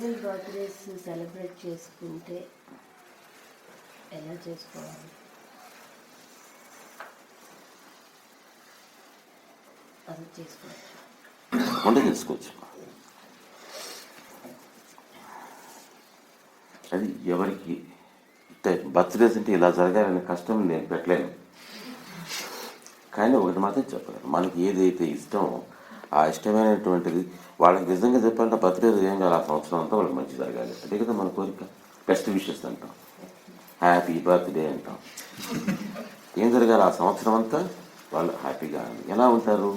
పిల్లల birthdays celebrate చేసుకుంటే ఎలా చేసుకోవాలి? అది చేసుకోవచ్చు, వంట చేసుకోవచ్చు. అది ఎవరికి బర్త్డేస్ అంటే ఇలా జరగాలనే కష్టం నేను పెట్టలేను. కానీ ఒకటి మాత్రం చెప్పలేను, మనకి ఏదైతే ఇష్టమో ఆ ఇష్టమైనటువంటిది వాళ్ళకి నిజంగా చెప్పాలంటే బర్త్డే ఏం కాదు, ఆ సంవత్సరం అంతా వాళ్ళకి మంచి జరగాలి. అదే కదా మన కోరిక. బెస్ట్ విషెస్ అంటాం, హ్యాపీ బర్త్డే అంటాం. ఏం జరగాలి ఆ సంవత్సరం అంతా? వాళ్ళు హ్యాపీగా ఎలా ఉంటారు?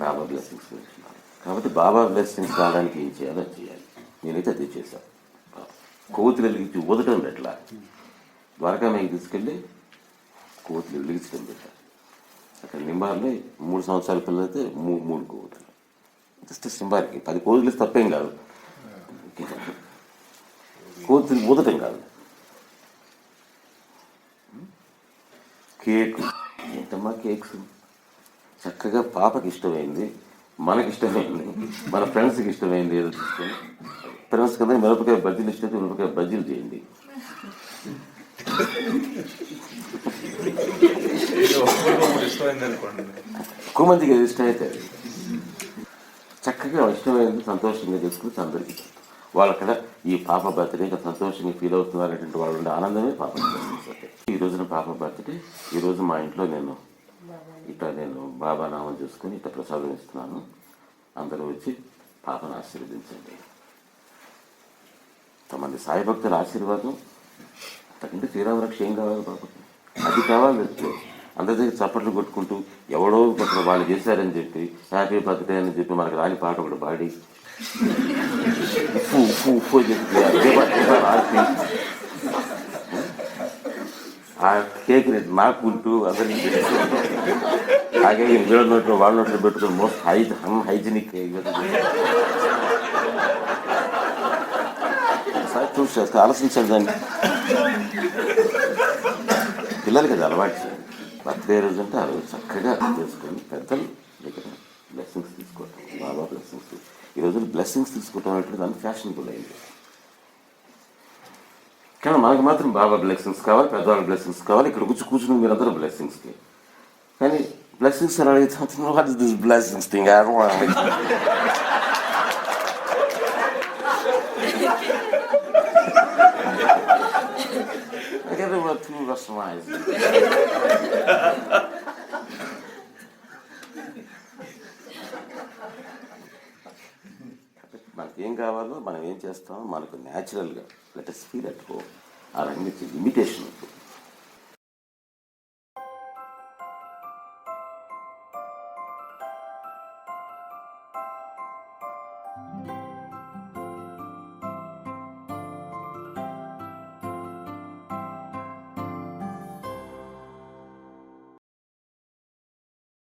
బాబా బ్లెస్సింగ్స్ పెట్టుకున్నారు. కాబట్టి బాబా బ్లెస్సింగ్స్ రావడానికి ఏం చేయాలో చేయాలి. నేనైతే అది చేశాను. కోతులు వెలిగించి ఊదటం ఎట్లా? ద్వారకామాయికి తీసుకెళ్ళి కోతులు వెలిగించడం పెట్టారు. అక్కడ నింబార్లో 3 సంవత్సరాల పిల్లలైతే 3 కోతులు. జస్ట్ సింబార్కి 10 కోతులు తప్పేం కాదు, కోతులు ఊదటం కాదు. కేక్ ఏంటమ్మా కేక్స్? చక్కగా పాపకి ఇష్టమైంది, మనకి ఇష్టమైంది, మన ఫ్రెండ్స్కి ఇష్టమైంది ఏదో తీసుకొని, ఫ్రెండ్స్ కదా మిరపకాయ బజ్జీలు ఇష్టమైతే మిరపకాయ బజ్జీలు చేయండి. ఎక్కువ మందికి ఏది ఇష్టమైతే అది చక్కగా ఇష్టమైంది సంతోషంగా చేసుకుని అందరికీ వాళ్ళక్కడ ఈ పాప బర్త్డే సంతోషంగా ఫీల్ అవుతున్నారు అనేటువంటి వాళ్ళు ఉండే ఆనందమే పాప బర్త్డే. ఈ రోజున పాప బర్త్డే. ఈరోజు మా ఇంట్లో నేను బాబా నామం చూసుకుని ఇట్లా ప్రసాదం ఇస్తున్నాను. అందరూ వచ్చి పాపను ఆశీర్వదించండి. ఇంతమంది సాయి భక్తుల ఆశీర్వాదం అంతకంటే శ్రీరామరక్ష ఏం కావాలి పాపకి? అది కావాలి. అందరి దగ్గర చప్పట్లు కొట్టుకుంటూ ఎవడో వాళ్ళు చేశారని చెప్పి హ్యాపీ బర్త్డే అని చెప్పి మనకు రాని పాట ఒకటి పాడి ఉప్పు ఉప్పు ఉప్పు అని చెప్పి ఆర్పి ఆ కేక్ నాకుంటూ అందరికీ అలాగే వీళ్ళ నోట్లో వాళ్ళ నోట్లో పెట్టుకుని మోస్ట్ హైజీనిక్ చూసి చేస్తే ఆలోచించండి. దాన్ని పిల్లలకి అది అలవాటు చేయండి. బర్త్డే రోజు అంటే ఆ రోజు చక్కగా చేసుకొని పెద్దలు దగ్గర బ్లెస్సింగ్స్ తీసుకోవటం, బాబా బ్లెస్సింగ్స్. ఈ రోజున బ్లెస్సింగ్స్ తీసుకోవటం అంటే దాన్ని ఫ్యాషనబుల్ అయింది. కానీ మనకి మాత్రం బాబా బ్లెస్సింగ్స్ కావాలి, పెద్దవాళ్ళ బ్లెస్సింగ్స్ కావాలి. ఇక్కడ కూర్చుని మీరందరూ బ్లెస్సింగ్స్కి. కానీ బ్లెస్సింగ్స్ అని అడిగితే what is this blessings thing? I don't want it. I get it with too customized. మనకి ఏం కావాలో మనం ఏం చేస్తామో మనకు న్యాచురల్గా let us feel at home. ఆ రంగు ఇమిటేషన్